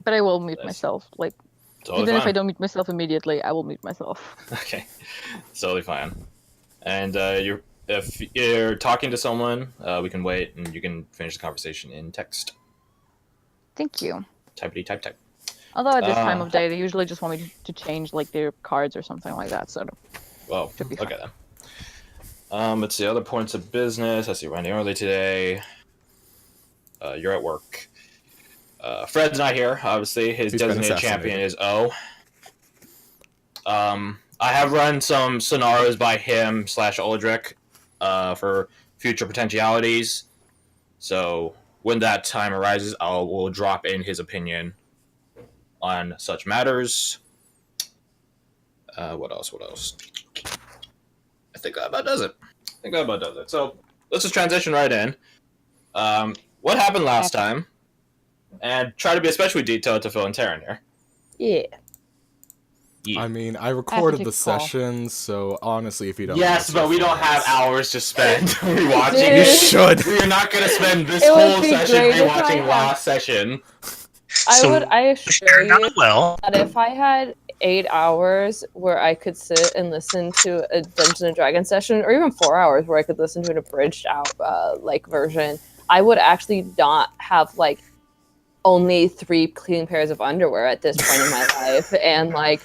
But I will mute myself. Like, Totally even fine. if I don't mute myself immediately, I will mute myself. Okay, it's totally fine. And if you're talking to someone, we can wait, and you can finish the conversation in text. Thank you. Typity type type. Although at this time of day, they usually just want me to change like their cards or something like that. So well, should be fine. okay then. Let's see other points of business. I see Randy early today. You're at work. Fred's not here. Obviously, his designated champion is O. I have run some scenarios by him / Aldrich for future potentialities. So when that time arises, we'll drop in his opinion on such matters. What else? I think that about does it. So let's just transition right in. What happened last time? And try to be especially detailed to Phil and Taryn here. Yeah. I mean, I recorded the session, so honestly, if you don't... Yes, but we don't have hours to spend rewatching. You should! We are not going to spend this whole session rewatching last session. I assure you that if I had 8 hours where I could sit and listen to a Dungeons and Dragons session, or even 4 hours where I could listen to an abridged out version, I would actually not have like only 3 clean pairs of underwear at this point in my life, and like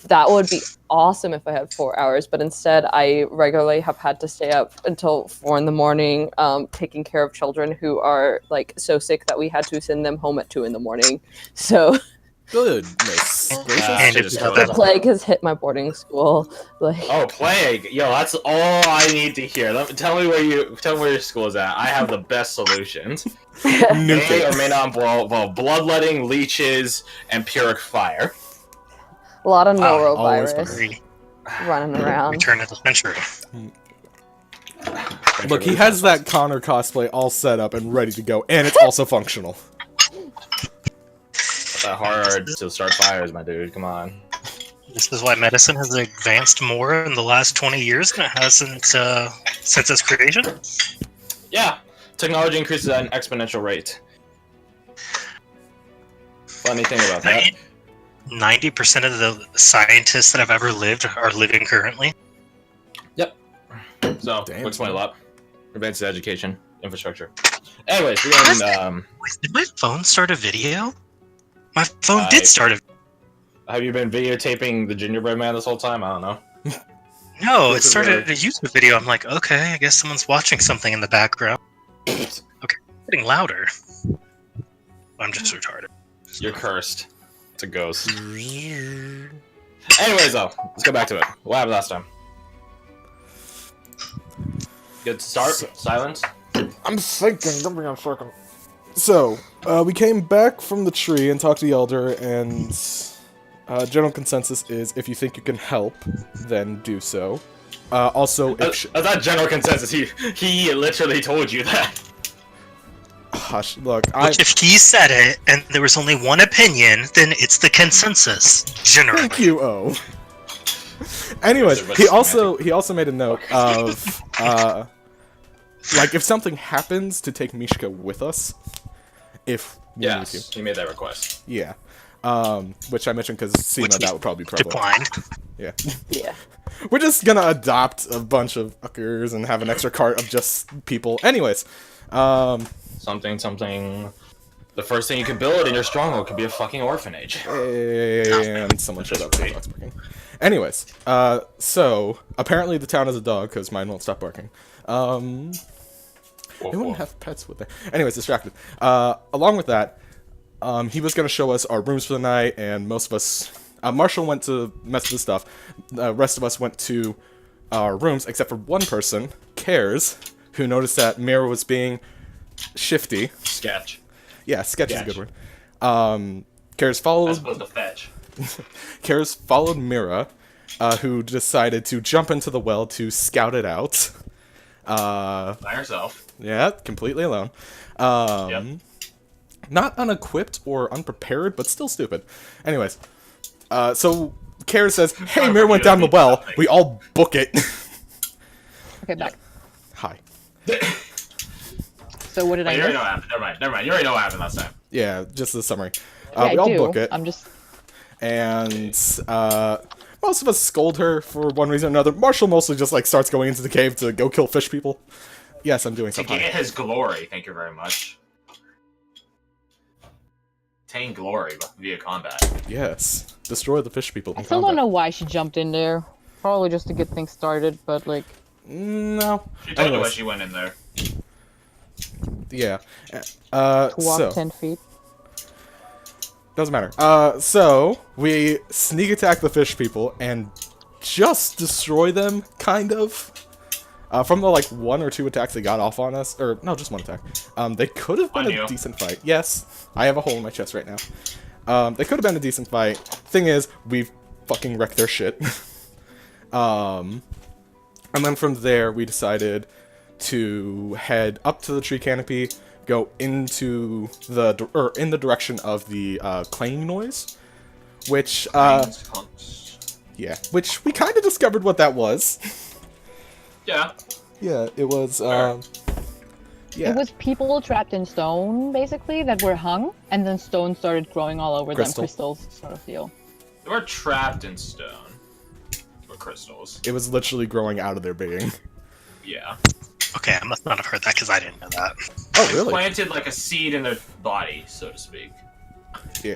that would be awesome if I had 4 hours, but instead I regularly have had to stay up until 4 in the morning, taking care of children who are like so sick that we had to send them home at 2 in the morning. So goodness gracious. The plague has hit my boarding school. Like, oh, plague! Yo, that's all I need to hear. Tell me where your school is at. I have the best solutions. May or may not involve bloodletting, leeches, and puric fire. A lot of norovirus running around. Return of the century. Look, he has that Connor cosplay all set up and ready to go, and it's also functional. It's not hard to start fires, my dude. Come on. This is why medicine has advanced more in the last 20 years than it has since its creation? Yeah. Technology increases at an exponential rate. Funny thing about that. 90% of the scientists that have ever lived are living currently. Yep. So, explain a lot. Advanced education, infrastructure. Anyways, we're going did my phone start a video? My phone did start a... Have you been videotaping the gingerbread man this whole time? I don't know. No, it started a YouTube video. I'm like, okay, I guess someone's watching something in the background. Okay, getting louder. I'm just retarded. You're cursed. It's a ghost. Anyways, though, let's go back to it. What happened last time? Good start? Silence? I'm thinking. Don't bring on second. So, we came back from the tree and talked to the elder, and general consensus is if you think you can help, then do so. Also, that's not general consensus. He literally told you that. Hush, look, if he said it and there was only one opinion, then it's the consensus. Generally. Thank you, O. Anyways, he also made a note of like if something happens to take Mishka with us. If we need to. He made that request. Yeah. Which I mentioned because Seema, that would probably be declined. Yeah. Yeah. We're just gonna adopt a bunch of fuckers and have an extra cart of just people. Anyways, something. The first thing you could build in your stronghold could be a fucking orphanage. And someone showed up with dogs barking. Anyways, so apparently the town has a dog because mine won't stop barking. They wouldn't have pets with it. Anyways, distracted. Along with that, he was gonna show us our rooms for the night, and most of us. Marshall went to mess with his stuff. The rest of us went to our rooms, except for one person, Cares, who noticed that Mira was being shifty. Sketch. Yeah, sketch is a good word. Cares followed... As opposed to fetch. Cares followed Mira, who decided to jump into the well to scout it out. By herself. Yeah, completely alone. Yep. Not unequipped or unprepared, but still stupid. Anyways, so Kara says, "Hey, Mira went down the well." We all book it. Okay, back. Hi. So what did I you already know what happened. Never mind. You already know what happened last time. Yeah, just the summary. Yeah, We I all do. book it, I'm just. and most of us scold her for one reason or another. Marshall mostly just like starts going into the cave to go kill fish people. Yes, I'm doing To something. get his glory, thank you very much. Attain glory via combat. Yes, destroy the fish people. I In still don't combat. know why she jumped in there. Probably just to get things started, but like. No. She told you why Anyways, she went in there. yeah. To walk So 10 feet. doesn't matter. So we sneak attack the fish people and just destroy them, kind of. From the like 1 or 2 attacks they got off on us, or no, just 1 attack. They could have been On a you. decent fight. Yes, I have a hole in my chest right now. They could have been a decent fight. Thing is, we fucking wrecked their shit. And then from there, we decided to head up to the tree canopy, go into in the direction of the clanging noise, which yeah, which we kind of discovered what that was. Yeah. Yeah, it was Sure. yeah. It was people trapped in stone, basically, that were hung, and then stone started growing all over Crystal. them. Crystals, sort of deal. They were trapped in stone. Or crystals. It was literally growing out of their being. Yeah. Okay, I must not have heard that because I didn't know that. Oh, They really? planted like a seed in their body, so to speak. Yeah.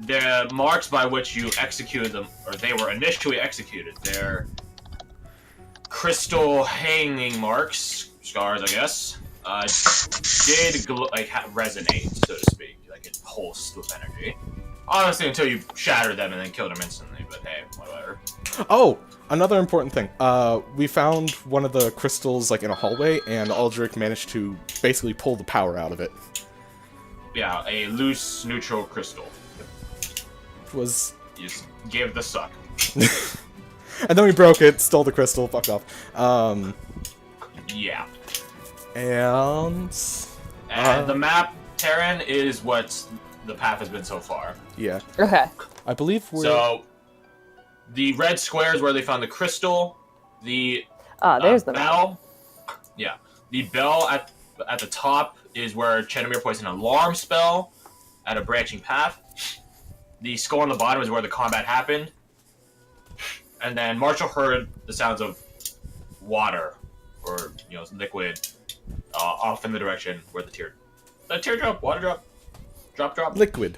The marks by which you executed them, or they were initially executed, they're crystal hanging marks, scars, I guess, did resonate, so to speak. Like it pulsed with energy. Honestly, until you shattered them and then killed them instantly, but hey, whatever. Oh, another important thing. We found one of the crystals like in a hallway, and Aldrich managed to basically pull the power out of it. Yeah, a loose, neutral crystal. It was, You just give the suck. and then we broke it, stole the crystal, fucked off. Yeah. And And the map, Terran, is what the path has been so far. yeah, Okay. I believe we're. So, the red square is where they found the crystal. The There's the bell. Yeah, the bell at the top is where Chenemir placed an alarm spell at a branching path. The skull on the bottom is where the combat happened. And then Marshall heard the sounds of water, or liquid, off in the direction where the teardrop, water drop, liquid.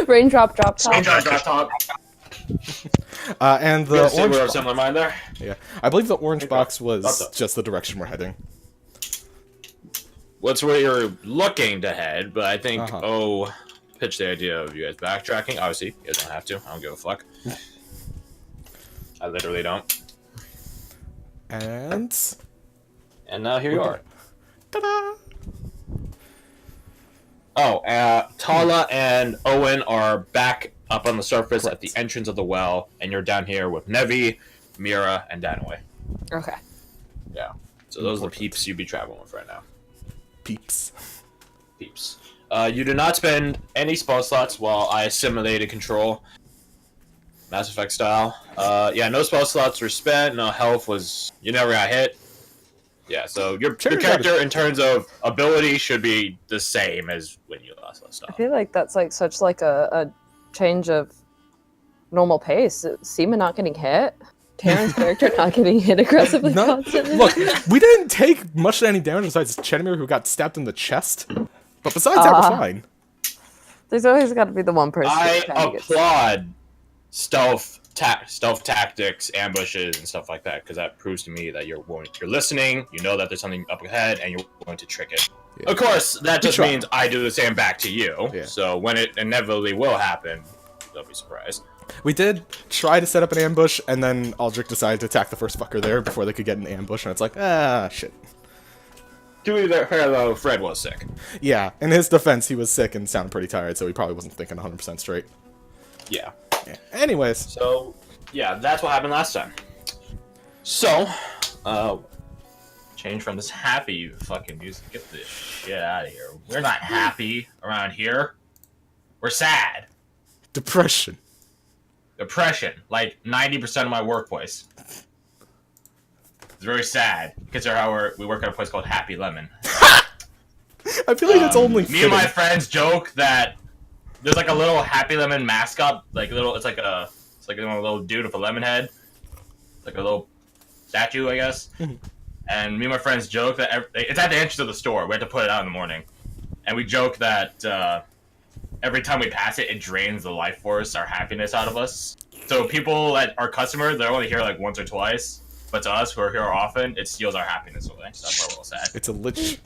raindrop, drop top. raindrop, drop top. And the We're orange. of Box, similar mind there. yeah, I believe the orange Okay. box was That's up. just the direction we're heading. What's where you're looking to head, but I think Uh-huh. pitched the idea of you guys backtracking. Obviously, you guys don't have to. I don't give a fuck. I literally don't. And And now here you are. ta-da! Oh, Tala and Owen are back up on the surface Correct. at the entrance of the well, and you're down here with Nevi, Mira, and Danaway. Okay. Yeah. So those are the Important. peeps you'd be traveling with right now. Peeps. Peeps. You did not spend any spell slots while I assimilated control. Mass Effect style. Yeah, no spell slots were spent, no health was... You never got hit. Yeah, so your character in terms of ability should be the same as when you lost I stuff. feel like that's like such like a change of normal pace. Seema not getting hit. Terran's character not getting hit aggressively No, constantly. look, we didn't take much any damage besides Chenemir, who got stabbed in the chest. But besides that, we're fine. There's always got to be the one person. I that kinda gets- applaud stealth tactics, ambushes, and stuff like that, because that proves to me that you're listening, you know that there's something up ahead, and you're willing to trick it. Yeah. Of course, that just try. means I do the same back to you. Yeah. So when it inevitably will happen, don't be surprised. We did try to set up an ambush, and then Aldrich decided to attack the first fucker there before they could get an ambush, and it's like, shit. To be fair, though, Fred was sick. Yeah, in his defense, he was sick and sounded pretty tired, so he probably wasn't thinking 100% straight. Yeah. Yeah. Anyways, So, yeah, that's what happened last time. So, change from this happy fucking music. Get this shit out of here. We're not happy around here. We're sad. depression. Depression. Like 90% of my workplace. It's very sad. Consider how we work at a place called Happy Lemon. I feel like it's only me and my fitting. friends joke that there's like a little Happy Lemon mascot, like it's like a little dude with a lemon head, it's like a little statue, I guess. And me and my friends joke that it's at the entrance of the store. We have to put it out in the morning, and we joke that every time we pass it, it drains the life force, our happiness out of us. So people that are customers, they're only here like once or twice. But to us, who are here often, it steals our happiness away. So that's why we're all sad. It's a lich.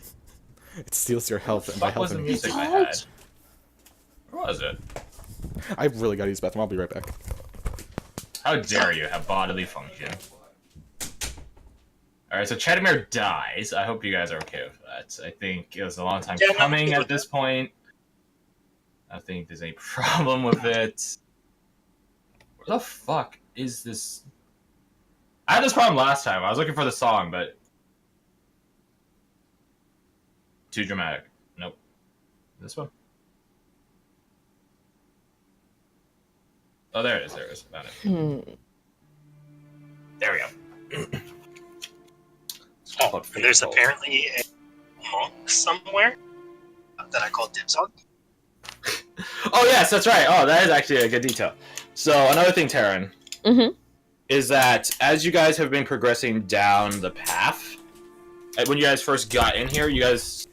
It steals your health, and by What was health, the and music I had? Where was it? I really gotta use the bathroom. I'll be right back. How dare you have bodily function? Alright, so Chedimir dies. I hope you guys are okay with that. I think it was a long time coming at this point. I don't think there's any problem with it. Where the fuck is this? I had this problem last time. I was looking for the song, but... Too dramatic. Nope. This one? Oh, there it is. There it is. Found it. There we go. Oh, and there's apparently a monk somewhere that I call dibs on. Oh, yes, that's right. Oh, that is actually a good detail. So, another thing, Taryn, is that as you guys have been progressing down the path, when you guys first got in here, you guys,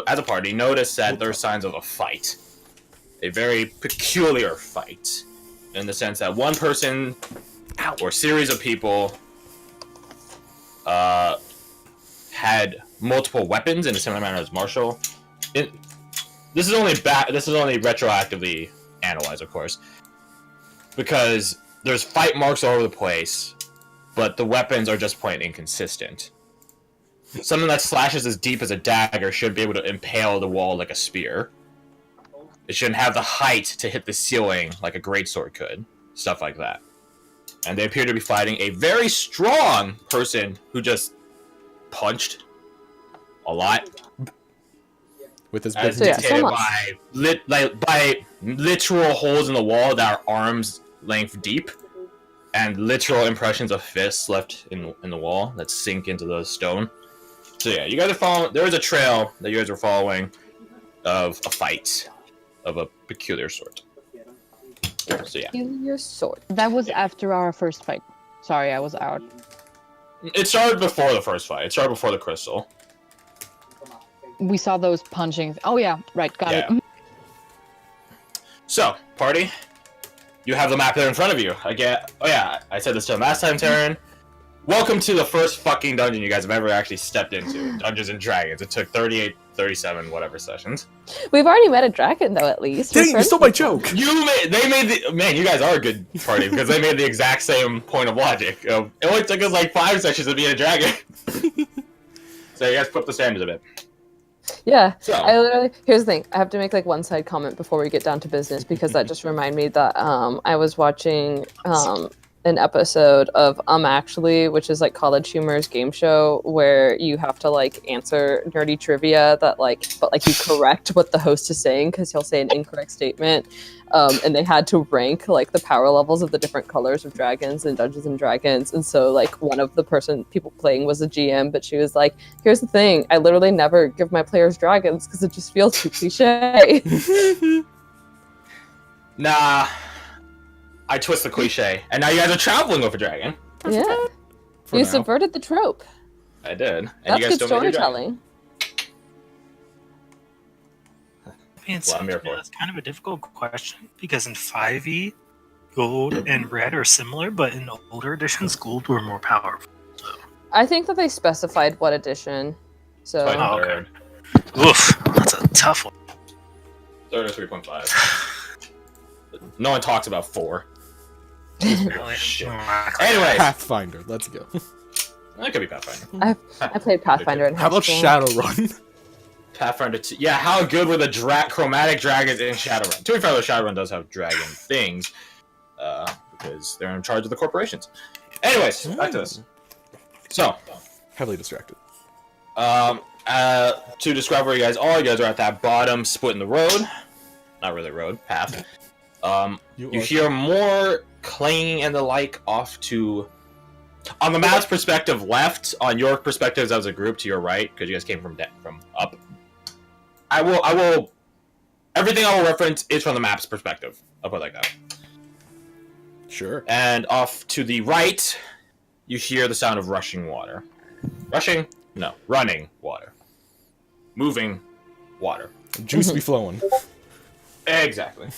as a party, noticed that there are signs of a fight. A very peculiar fight. In the sense that one person, or series of people, had multiple weapons in a similar manner as Marshall. This is only retroactively analyzed, of course, because there's fight marks all over the place, but the weapons are just plain inconsistent. Something that slashes as deep as a dagger should be able to impale the wall like a spear. It shouldn't have the height to hit the ceiling like a greatsword could. Stuff like that. And they appear to be fighting a very strong person who just punched a lot. With his as big dictated by literal holes in the wall that are arms length deep, and literal impressions of fists left in the wall that sink into the stone. So yeah, you guys are following. There is a trail that you guys are following of a fight of a peculiar sort. So yeah, Peculiar sort. That was after our first fight. Sorry, I was out. it started before the first fight. It started before the crystal. We saw those punching. Oh yeah, right, got it. So, party, you have the map there in front of you. Oh yeah, I said this to him last time, Taryn. Welcome to the first fucking dungeon you guys have ever actually stepped into. Dungeons and Dragons. It took 38, 37, whatever sessions. We've already met a dragon, though, at least. Dang, you stole my joke! Man, you guys are a good party, because they made the exact same point of logic. It only took us like 5 sessions to be a dragon. So you guys put up the standards a bit. Yeah, So. Here's the thing. I have to make like one side comment before we get down to business, because that just reminded me that I was watching an episode of Actually, which is like College Humor's game show where you have to like answer nerdy trivia but you correct what the host is saying because he'll say an incorrect statement. And they had to rank like the power levels of the different colors of dragons in Dungeons and Dragons. And so like one of the people playing was a GM, but she was like, here's the thing, I literally never give my players dragons because it just feels too cliche. Nah, I twist the cliche, and now you guys are traveling with a dragon. Yeah, you subverted the trope. I did. And That's you guys good still made your dragon. storytelling. I mean, Well, I'm here for it. that's kind of a difficult question because in 5e, gold and red are similar, but in older editions, gold were more powerful. I think that they specified what edition. So Fine. Oh, okay. Oof, that's a tough one. Third or 3.5. No one talks about 4. Really? Shit. Mm, Anyway, Pathfinder, let's go. that could be Pathfinder. I played Pathfinder in high How about school. Shadowrun? Pathfinder 2. Yeah, how good were the chromatic dragons in Shadowrun? To be fair, though, Shadowrun does have dragon things, because they're in charge of the corporations. Anyways, back to this. So, Heavily distracted. to describe where all you guys are at that bottom split in the road. Not really road, path. You hear more clanging and the like off to... On the map's perspective left, on your perspectives as a group to your right, because you guys came from up. I will. Everything I will reference is from the map's perspective. I'll put it like that. Sure. And off to the right, you hear the sound of rushing water. Rushing? No, running water. Moving water. Juice be flowing. Exactly.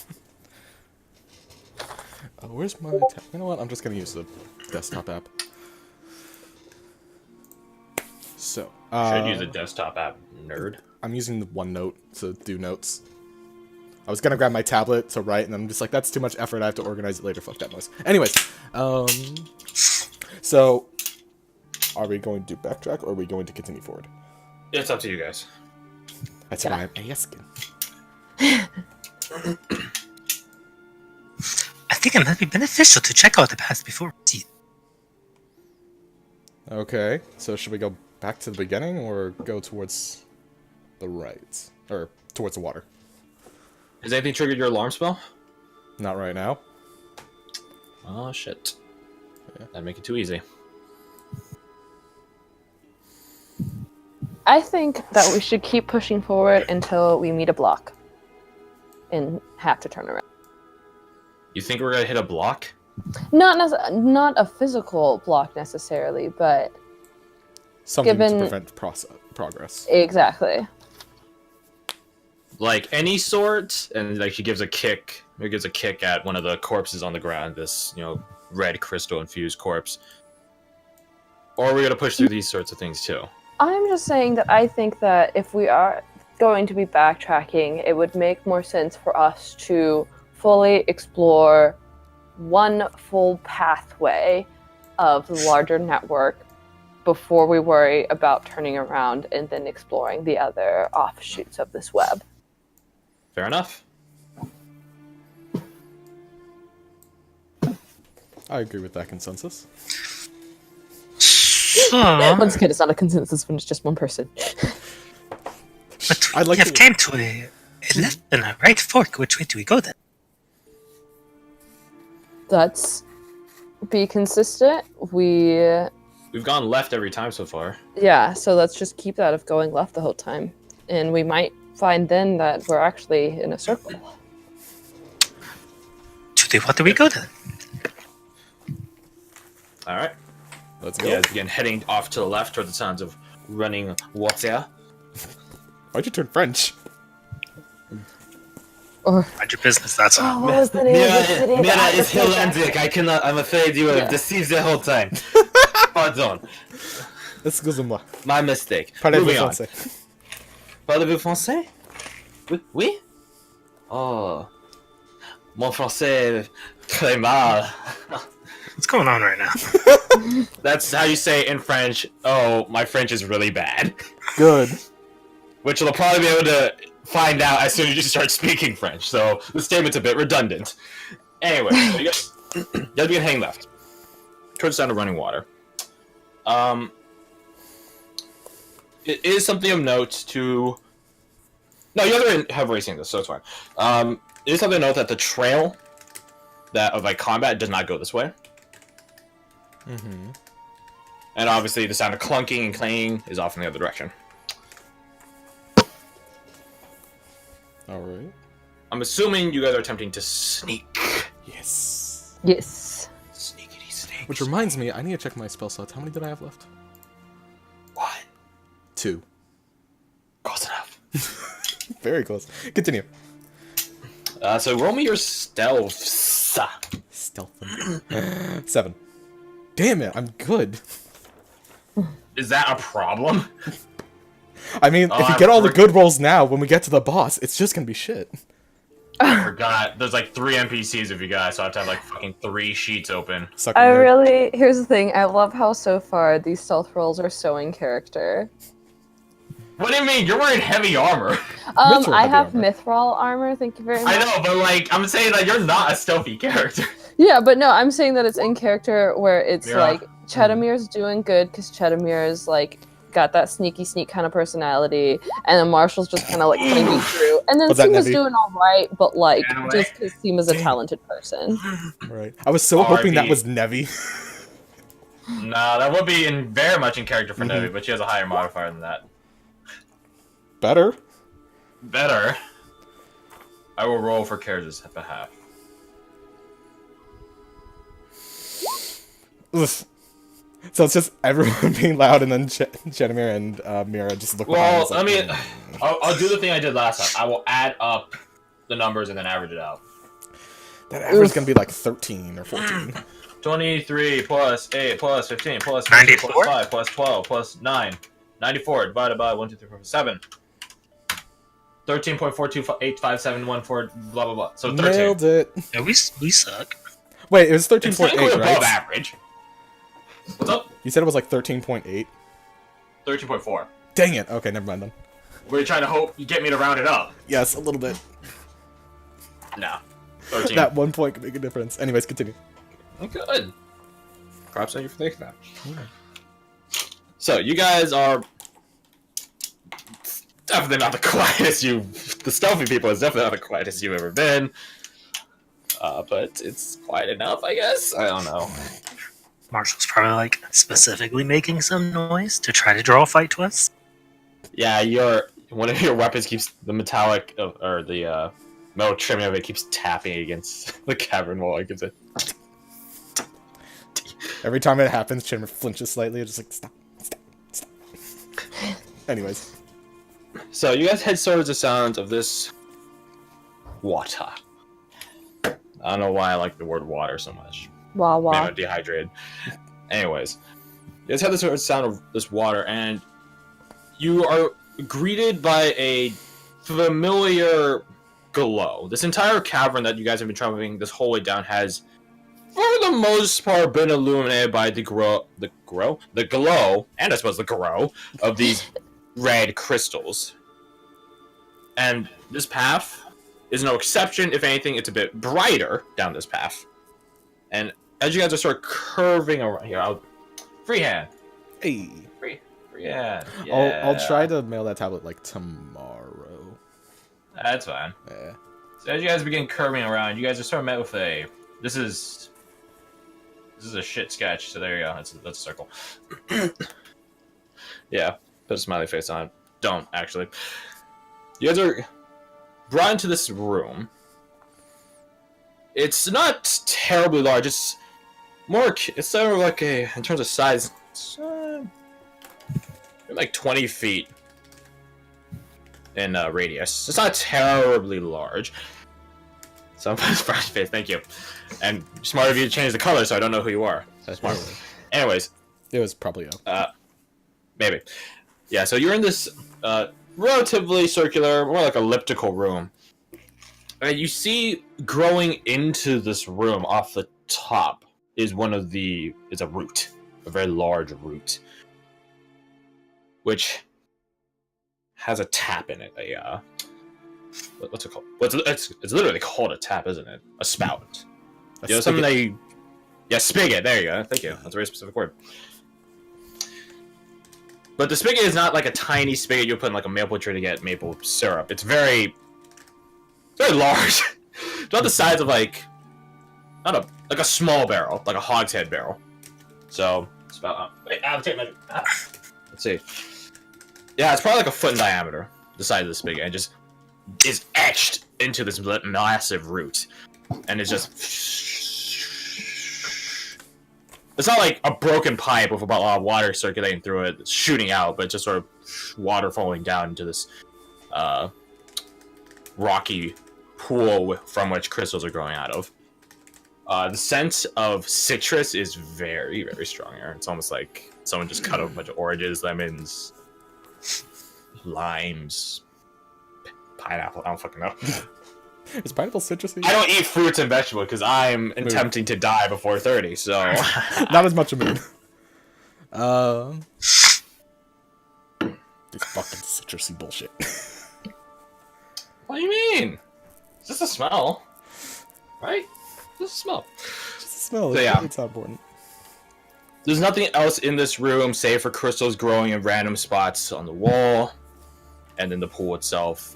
Where's my... You know what? I'm just gonna use the desktop app. So, Should use a desktop app, nerd. I'm using the OneNote to do notes. I was gonna grab my tablet to write, and I'm just like, that's too much effort. I have to organize it later. Fuck that noise. Anyways, so are we going to backtrack, or are we going to continue forward? It's up to you guys. That's why I'm asking. I think it might be beneficial to check out the past before we see. Okay, so should we go back to the beginning, or go towards the right, or towards the water? Has anything triggered your alarm spell? Not right now. Oh shit. Yeah. That'd make it too easy. I think that we should keep pushing forward until we meet a block and have to turn around. You think we're gonna hit a block? Not a physical block necessarily, but Something Given- to prevent progress. exactly. Like any sort, and like she gives a kick. Maybe gives a kick at one of the corpses on the ground. This, red crystal infused corpse. Or are we gonna push through these sorts of things too? I'm just saying that I think that if we are going to be backtracking, it would make more sense for us to fully explore one full pathway of the larger network before we worry about turning around and then exploring the other offshoots of this web. Fair enough. I agree with that consensus. So, Once again, it's not a consensus when it's just one person. but I'd like we have to- came to a left and a right fork. Which way do we go then? Let's be consistent. We've gone left every time so far. Yeah, so let's just keep that of going left the whole time. And we might find then that we're actually in a circle. What do we go then? All right. Let's go. Yeah, again, heading off to the left toward the sounds of running water. Why'd you turn French? Or Mind your business. That's all. what was the name of the city? Mira that is had the Hollandic. I cannot. I'm afraid you have Yeah. deceived the whole time. Pardon. Excusez-moi. My mistake. Parlez-vous Moving on. français? Parlez-vous français? Oui? Oui? Oh. Mon français très mal. What's going on right now? That's how you say in French, oh, my French is really bad. Good. Which they'll probably be able to find out as soon as you start speaking French, so the statement's a bit redundant. Anyway, so you guys begin heading left. Towards the sound of running water. It is something of note to... No, you guys have racing this, so it's fine. It is something to note that the trail of combat does not go this way. Mm-hmm. And obviously the sound of clunking and clanging is off in the other direction. Alright. I'm assuming you guys are attempting to sneak. Yes. Yes. Sneakity sneak. Which reminds me, I need to check my spell slots. How many did I have left? What? 2. Close enough. Very close. Continue. So roll me your stealth. Stealth. 7. Damn it, I'm good. Is that a problem? I mean, Oh, if you I get all the forgot. good rolls now, when we get to the boss, it's just gonna be shit. I forgot. There's like 3 NPCs of you guys, so I have to have like fucking 3 sheets open. Suck I my head. really... Here's the thing. I love how so far these stealth rolls are so in character. What do you mean? You're wearing heavy armor. Mithril I heavy have armor. mithril armor, thank you very much. I know, but like, I'm saying that you're not a stealthy character. Yeah, but no, I'm saying that it's in character where it's Yeah. like Chedamir's doing good because Chedamir's like got that sneak kind of personality, and then Marshall's just kind of like putting you through, and then Was that Seema's Nevi? doing all right, but like Anyway. just because Seema's a talented person. Right. I was so hoping that RB. was Nevi. No, that would be very much in character for Mhm. Nevi, but she has a higher modifier than that. Better. better, I will roll for Kair's behalf. Oof. So it's just everyone being loud, and then Chetamir and Mira just look behind us. Well, Like, I mean, I'll do the thing I did last time. I will add up the numbers and then average it out. that average is gonna be like 13 or 14. 23 plus 8 plus 15 plus 94? plus 5 plus 12 plus 9. 94 divided by 1, 2, 3, 4, 5, 7. 13.4285714 blah blah blah. So 13. Nailed it. Yeah, we suck. Wait, it was It's 13.8, technically right? above average. What's up? You said it was like 13.8. 13.4. Dang it. Okay, never mind then. Were you trying to hope you get me to round it up? Yes, a little bit. No. 13. That 1 point could make a difference. Anyways, continue. Good. Props on you for thinking that. So, you guys are definitely not the quietest the stealthy people is definitely not the quietest you've ever been. But it's quiet enough, I guess. I don't know. Marshall's probably like specifically making some noise to try to draw a fight to us. Yeah, one of your weapons keeps the metallic or the metal trimming of it keeps tapping against the cavern wall. It gives it. Every time it happens, Chetamir flinches slightly. It's just like, stop, stop, stop. Anyways. So you guys head towards the sounds of this water. I don't know why I like the word water so much. Wow, Maybe wow. I'm dehydrated. Anyways, you guys have this sound of this water, and you are greeted by a familiar glow. This entire cavern that you guys have been traveling this whole way down has, for the most part, been illuminated by the glow, and I suppose the grow of these red crystals. And this path is no exception. If anything, it's a bit brighter down this path. And as you guys are sort of curving around here, freehand. Hey. Freehand. Yeah. I'll try to mail that tablet like tomorrow. That's fine. Yeah. So as you guys begin curving around, you guys are sort of met with this is a shit sketch. So there you go. That's a circle. Yeah. Put a smiley face on it. Don't actually. You guys are brought into this room. It's not terribly large. It's sort of like in terms of size, it's like 20 feet in radius. It's not terribly large. So I'm surprised face, thank you. And smart of you to change the color, so I don't know who you are. That's smart. Anyways, It was probably maybe. Yeah, so you're in this relatively circular, more like elliptical room. And you see growing into this room off the top is a root. A very large root. Which has a tap in it. What's it called? It's literally called a tap, isn't it? A spout. Something Yeah, spigot. There you go. Thank you. That's a very specific word. But the spigot is not like a tiny spigot you put in like a maple tree to get maple syrup. It's very large. It's not the size of like a small barrel, like a hogshead barrel. So it's about I'll take measure. Let's see. Yeah, it's probably like a foot in diameter, the size of the spigot, and just is etched into this massive root, and it's just. It's not like a broken pipe with a lot of water circulating through it, shooting out, but just sort of water falling down into this rocky pool from which crystals are growing out of. The scent of citrus is very, very strong here. It's almost like someone just cut up a bunch of oranges, lemons, limes, pineapple. I don't fucking know. Is pineapple citrusy? I don't eat fruits and vegetables because I'm attempting to die before 30, so... Not as much of mood. This fucking citrusy bullshit. What do you mean? It's just a smell. Right? Just a smell. Just the smell. So, yeah. It's not important. There's nothing else in this room save for crystals growing in random spots on the wall, and then the pool itself,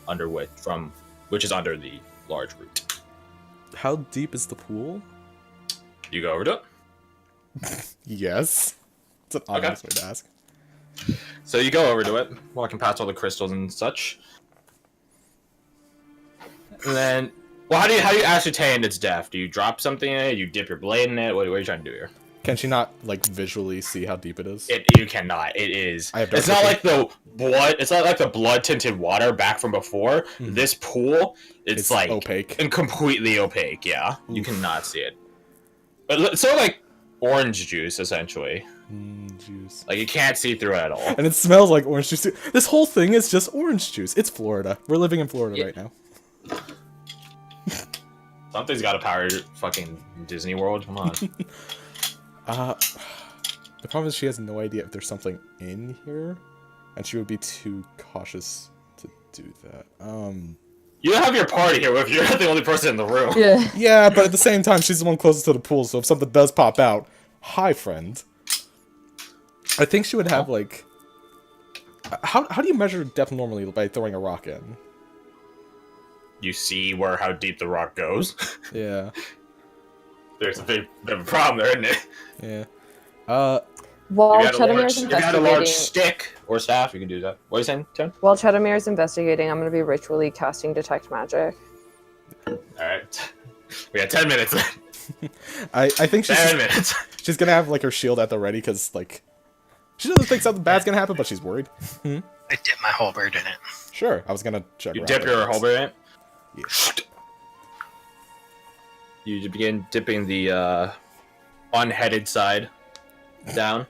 which is under the large root. How deep is the pool? You go over to it. Yes. It's an obvious way to ask. So you go over to it, walking past all the crystals and such. And then, well, how do you ascertain it's deaf? Do you drop something in it? You dip your blade in it? What are you trying to do here? Can she not like visually see how deep it is? You cannot. It is. I have It's not like the blood. It's not like the blood tinted water back from before. This pool, it's like opaque and completely opaque. Yeah, Oof. you cannot see it. But it's sort of like orange juice, essentially. Juice. Like you can't see through it at all. And it smells like orange juice too. This whole thing is just orange juice. It's Florida. We're living in Florida right now. Something's got to power fucking Disney World. Come on. The problem is she has no idea if there's something in here, and she would be too cautious to do that. You have your party here with you. You're not the only person in the room. Yeah. Yeah, but at the same time, she's the one closest to the pool, so if something does pop out, hi, friend. I think she would have, like... How do you measure depth normally by throwing a rock in? You see how deep the rock goes. Yeah. There's a bit of a problem there, isn't it? Yeah. While If you Chedamir's had a large investigating, stick or staff, you can do that. What are you saying, Tim? while Chedamir's investigating, I'm gonna be ritually casting detect magic. Alright. We got 10 minutes left. I think 10 minutes. she's gonna have, like, her shield at the ready, because, like... She doesn't think something bad's gonna happen, but she's worried. I dip my halberd in it. Sure, I was gonna check You her dip out, your but- halberd in it? Yeah. You begin dipping the unheaded side down.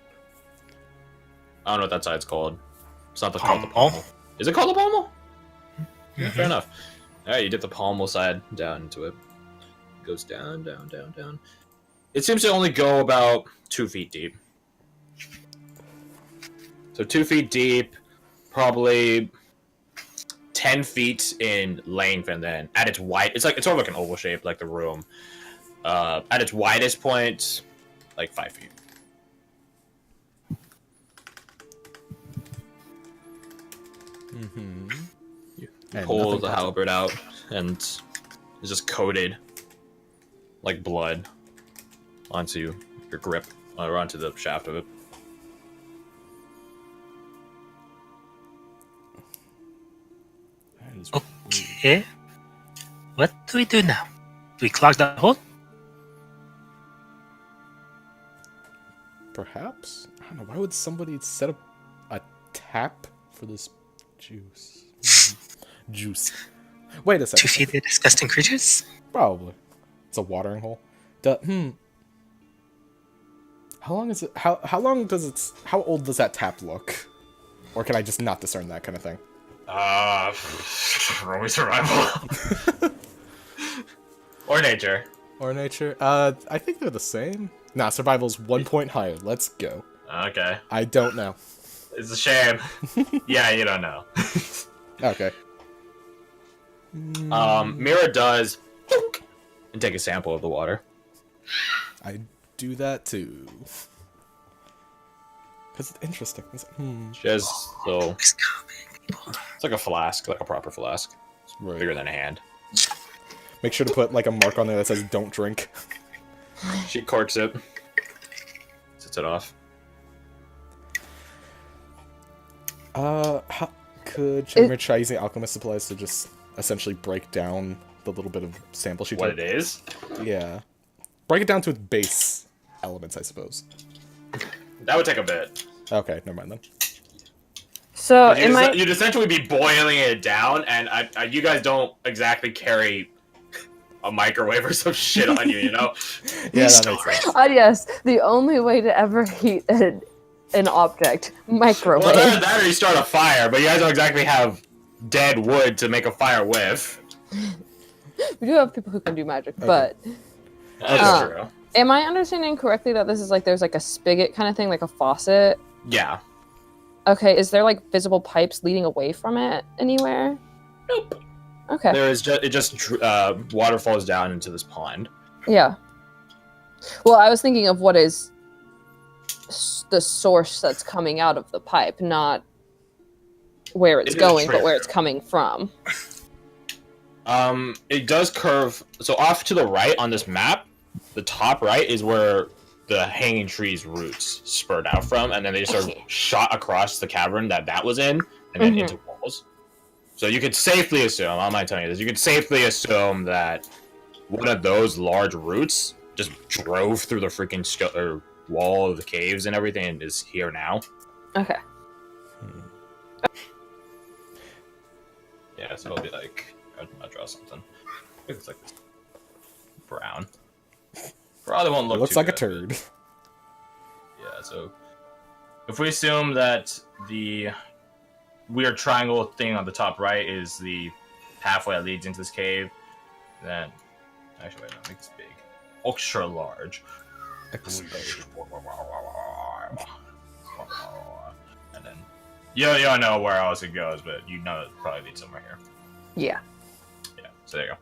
I don't know what that side's called. It's not called the pommel. Is it called the pommel? Yeah, fair enough. Alright, you dip the pommel side down into it. It goes down, down, down, down. It seems to only go about 2 feet deep. So 2 feet deep, probably 10 feet in length, and then at its wide, it's sort of like an oval shape, like the room. At its widest point, like 5 feet. You And pull nothing the pops up. halberd out, and it's just coated like blood onto your grip, or onto the shaft of it. That is Okay. What do we do now? Do we clog that hole? Perhaps? I don't know, why would somebody set up a tap for this juice? Juice. Wait a second. 2 feet of disgusting creatures? Probably. It's a watering hole. How long is it? How long does it? How old does that tap look? Or can I just not discern that kind of thing? Roll me survival. Or nature. Or nature? I think they're the same. Nah, survival's 1 point higher. Let's go. Okay. I don't know. It's a shame. Yeah, you don't know. Okay. Mira does and take a sample of the water. I do that too. Because it's interesting. She has so It's coming. it's like a flask, like a proper flask. It's Right. bigger than a hand. Make sure to put like a mark on there that says "Don't drink." She corks it, sets it off. How could Shimmer try using alchemist supplies to just essentially break down the little bit of sample she What took? it is? Yeah. Break it down to its base elements, I suppose. That would take a bit. Okay, never mind then. So You'd essentially be boiling it down, and you guys don't exactly carry a microwave or some shit on you, you know? Yeah, that makes sense. yes, the only way to ever heat an object, microwave. Well, either that or you start a fire, but you guys don't exactly have dead wood to make a fire with. We do have people who can do magic, but That's true. am I understanding correctly that this is like there's like a spigot kind of thing, like a faucet? Yeah. Okay, is there like visible pipes leading away from it anywhere? Nope. Okay. There is just water falls down into this pond. Yeah. Well, I was thinking of what is the source that's coming out of the pipe, not where it's It is going, but true. where it's coming from. It does curve. So off to the right on this map, the top right is where the hanging tree's roots spurred out from, and then they just sort of shot across the cavern that was in, and then into walls. So you could safely assume, I'm not telling you this, you could safely assume that one of those large roots just drove through the freaking wall of the caves and everything and is here now. Okay. Yeah, so it'll be like, I'll draw something. It's like this. Brown. Probably won't look It looks too like good, a turd. Yeah, so if we assume that the weird triangle thing on the top right is the pathway that leads into this cave, then actually wait, no, make this big. Ultra large. And then you don't know where else it goes, but you know it probably leads somewhere here. Yeah. Yeah, so there you go.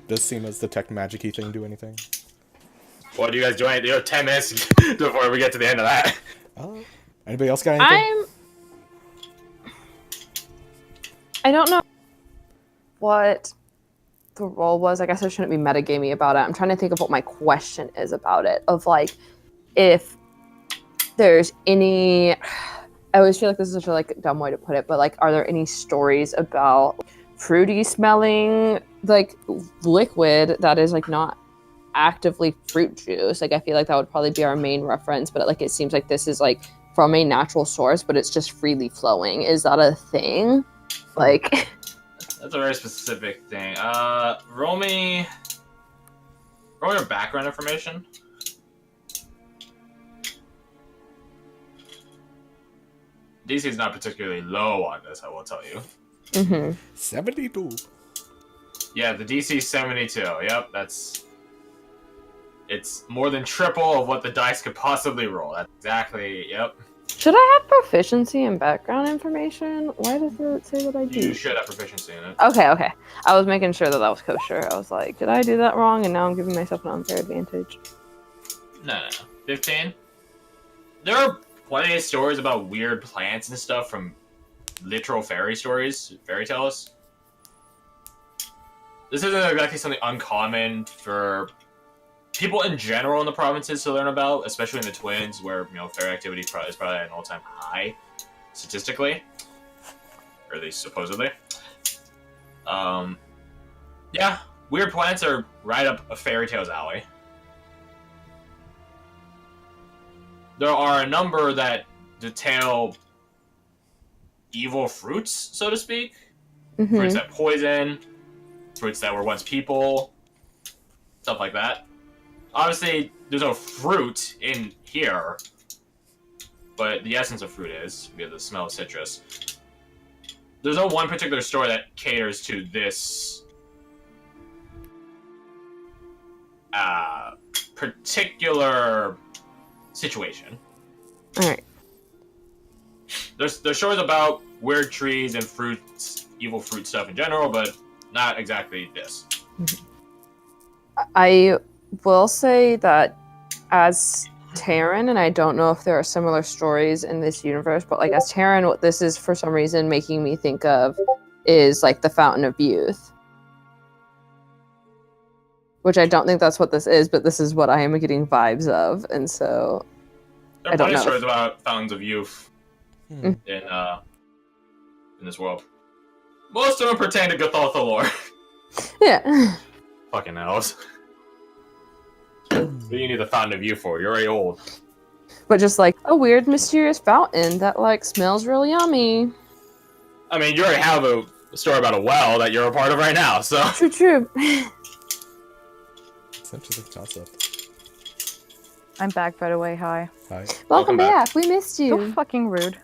Does Seema's detect magic-y thing do anything? What do you guys do? You have 10 minutes before we get to the end of that. Anybody else got anything? I don't know what the role was. I guess I shouldn't be metagamey about it. I'm trying to think of what my question is about it. Of like, if there's any, I always feel like this is such a like dumb way to put it, but like, are there any stories about fruity smelling like liquid that is like not actively fruit juice? Like I feel like that would probably be our main reference, but like it seems like this is like from a natural source, but it's just freely flowing. Is that a thing? Like that's a very specific thing. Roll me your background information. DC is not particularly low on this, I will tell you. 72. Yeah, the DC is 72. Yep, it's more than triple of what the dice could possibly roll. That's exactly, yep. Should I have proficiency in background information? Why does it say that I do? You should have proficiency in it. Okay. I was making sure that was kosher. I was like, did I do that wrong? And now I'm giving myself an unfair advantage. No. 15? There are plenty of stories about weird plants and stuff from literal fairy tales. This isn't exactly something uncommon for people in general in the provinces to learn about, especially in the Twins, where fairy activity is probably at an all-time high statistically, or at least supposedly. Yeah, weird plants are right up a fairy tale's alley. There are a number that detail evil fruits, so to speak. Fruits that poison, fruits that were once people, stuff like that. Obviously, there's no fruit in here, but the essence of fruit is, via the smell of citrus. There's no one particular story that caters to this particular situation. Alright. There's stories about weird trees and fruits, evil fruit stuff in general, but not exactly this. I will say that as Terran, and I don't know if there are similar stories in this universe, but like as Terran, what this is for some reason making me think of is like the Fountain of Youth. Which I don't think that's what this is, but this is what I am getting vibes of, and so there are plenty of stories about Fountains of Youth in this world. Most of them pertain to Gothaltha lore. Yeah. Fucking elves. What do you need the Fountain of Youth for? You're already old. But just like a weird, mysterious fountain that like smells really yummy. I mean, you already have a story about a well that you're a part of right now, so. True. It's interesting concept. I'm back, by the way. Hi. Hi. Welcome back. We missed you. So fucking rude.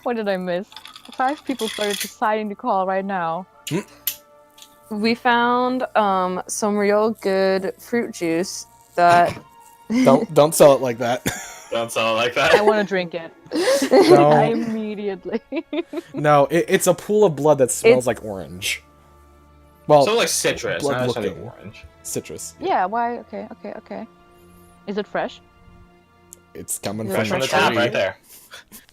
What did I miss? 5 people started deciding to call right now. We found some real good fruit juice that Don't sell it like that. Don't sell it like that. I want to drink it. No. Immediately. No, it's a pool of blood that smells like orange. Well, So like citrus, blood not necessarily looking. orange. Citrus. Yeah, why? Okay. Is it fresh? It's coming Yeah, from Fresh from the the top, tree. right there.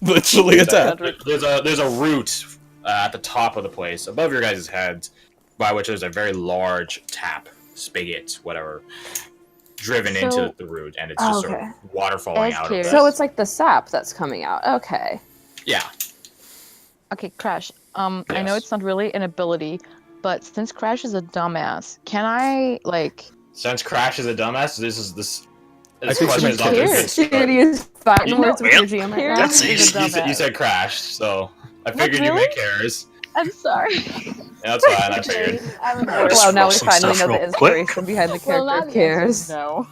Literally a tap. There's a root at the top of the place, above your guys' heads, by which there's a very large tap, spigot, whatever. driven into the root, and it's just sort of water falling out of it. So it's like the sap that's coming out. Okay. Yeah. Okay, Crash. I know it's not really an ability, but since Crash is a dumbass, can I Since Crash is a dumbass, this I think question is not Here, good. serious fighting words with your GM right now. That's You said Crash, so I figured you meant Cares. I'm sorry. Yeah, that's fine. I figured. Well, now we some finally stuff know the real quick. inspiration behind the character now of the Cares. answer is no.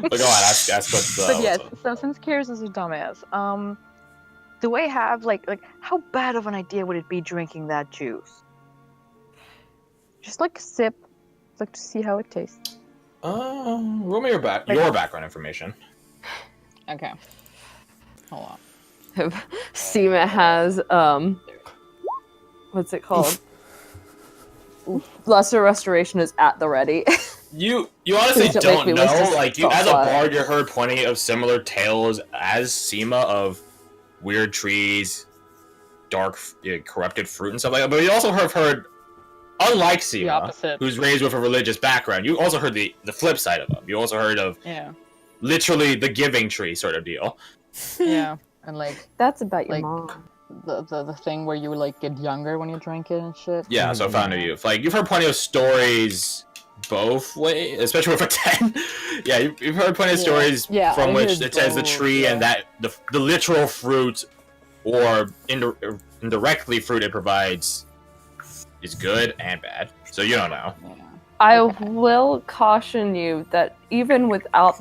But go on, ask what's But yes, so since Cares is a dumbass, do I have how bad of an idea would it be drinking that juice? Just a sip, to see how it tastes. roll me your background information. Okay. Hold on. Seema has what's it called? Lesser Restoration is at the ready. You honestly Please don't make don't me know. list this Like, you, as a thought. bard, you heard plenty of similar tales as Seema of weird trees, dark, corrupted fruit and stuff like that. But you also have heard, unlike Seema, who's raised with a religious background, you also heard the flip side of them. You also heard of literally the giving tree sort of deal. Yeah, and that's about your mom. The thing where you get younger when you drink it and shit. Yeah, so I found you. You've heard plenty of stories both ways, especially with a 10. Yeah, you've heard plenty of stories from which it says the tree and that the literal fruit or indirectly fruit it provides is good and bad. So you don't know. I will caution you that even without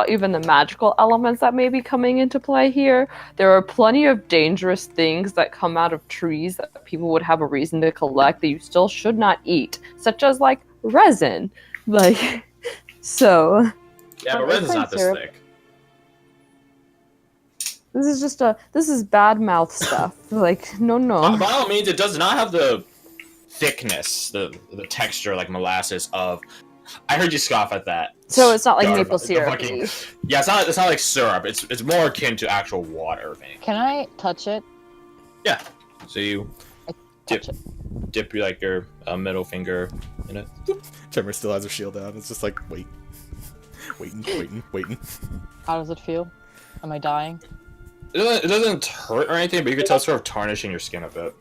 even the magical elements that may be coming into play here, there are plenty of dangerous things that come out of trees that people would have a reason to collect that you still should not eat, such as resin. So. Yeah, but resin's not this thick. This is bad mouth stuff. No. By all means, it does not have the thickness, the texture like molasses of. I heard you scoff at that. So it's not like maple syrup. Yeah, it's not like syrup. It's more akin to actual water. Maybe. Can I touch it? Yeah. So you dip your middle finger in it. Tremor still has her shield out. It's just waiting. How does it feel? Am I dying? It doesn't hurt or anything, but you can tell it's sort of tarnishing your skin a bit.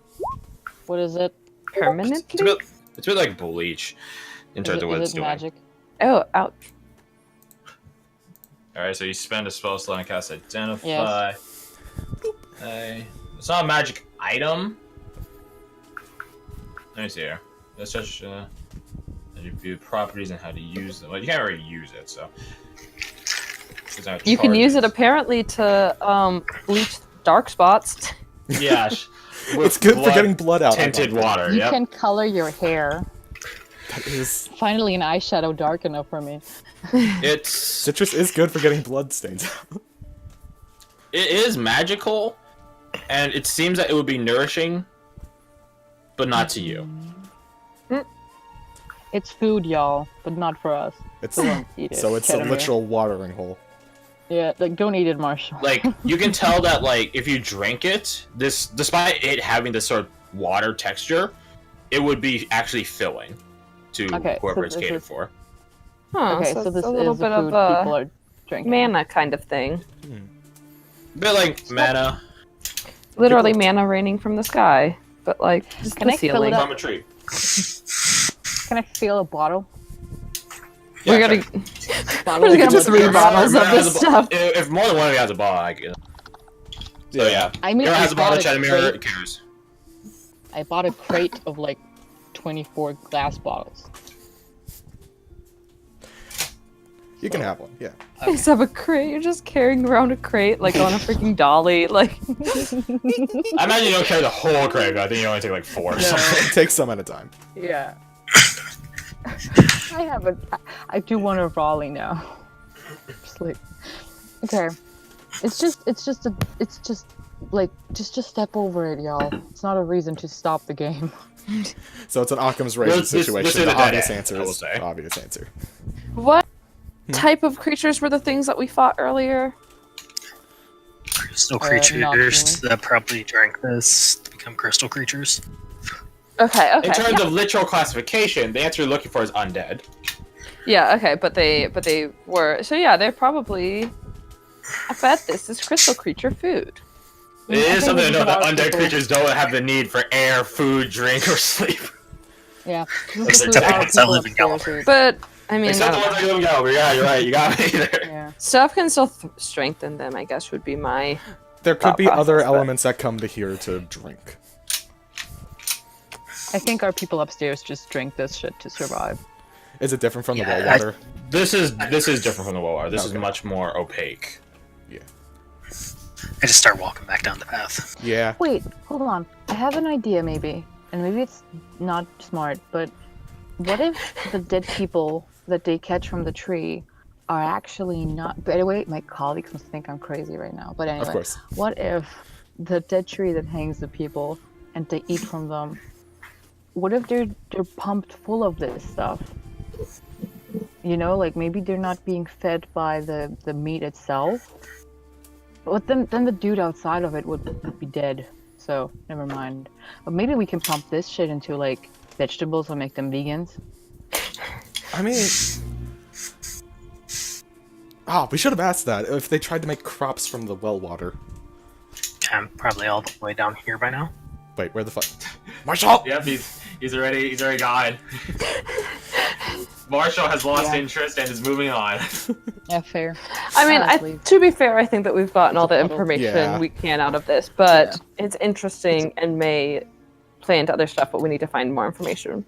What is it? Permanently? It's a bit like bleach in terms of what it's doing. Magic? Oh, ouch. Alright, so you spend a spell slot and cast Identify. Yes. It's not a magic item. Let me see here. That's just how you view properties and how to use them. Well, you can't really use it, so. You can use it apparently to bleach dark spots. Yeah. It's good for getting blood out. Tinted water. You can color your hair. That is. Finally, an eyeshadow dark enough for me. Citrus is good for getting blood stains out. It is magical, and it seems that it would be nourishing, but not to you. It's food, y'all, but not for us. Don't eat it. So it's a literal watering hole. Yeah, don't eat it, Marshall. You can tell that, if you drink it, despite it having this sort of water texture, it would be actually filling to whoever it's catered for. Huh, okay, so this is a little bit of people are drinking. Mana kind of thing. A bit like mana. Literally mana raining from the sky, but just Can the I fill ceiling. it up? From a tree. Can I fill a bottle? Yeah, We're gonna get 3 bottles of this stuff. If more than one of you has a bottle, I can. So yeah. I mean, Mirror has a bottle, crate. Mirror cares. I bought a crate of 24 glass bottles. You can have one, yeah. You just have a crate. You're just carrying around a crate on a freaking dolly. I imagine you don't carry the whole crate, but I think you only take 4 or something. Take some at a time. Yeah. I do want a Raleigh now. Okay. It's just step over it, y'all. It's not a reason to stop the game. So it's an Occam's razor situation. The obvious answer is the obvious answer. What type of creatures were the things that we fought earlier? Crystal creatures that probably drank this to become crystal creatures. Okay. In terms of literal classification, the answer you're looking for is undead. Yeah, okay, but they were so yeah, they're probably. I bet this is crystal creature food. It is something to know that undead creatures don't have the need for air, food, drink, or sleep. Yeah. Except the ones that live in Gallagher. But I mean, Except the ones that live in Gallagher. Yeah, you're right. You got me there. Yeah. stuff can still strengthen them. I guess would be my. There could thought be other process, but- elements that come to here to drink. I think our people upstairs just drink this shit to survive. Is it different from the Yeah, well water? This is different from the well water. This is Okay. much more opaque. Yeah. I just start walking back down the path. Yeah. Wait, hold on. I have an idea, maybe. And maybe it's not smart, but what if the dead people that they catch from the tree are actually not... By the way, my colleagues must think I'm crazy right now. But anyway, Of course. what if the dead tree that hangs the people and they eat from them, what if they're pumped full of this stuff? You know, like maybe they're not being fed by the meat itself. But then the dude outside of it would be dead. So never mind. But maybe we can pump this shit into like vegetables and make them vegans. I mean... Oh, we should have asked that if they tried to make crops from the well water. I'm probably all the way down here by now. Wait, where the fuck? Marshall! Yep, he's already gone. Marshall has lost interest and is moving on. Yeah, fair. I mean, Honestly. to be fair, I think that we've gotten all the information Yeah. we can out of this, but it's interesting and may play into other stuff, but we need to find more information.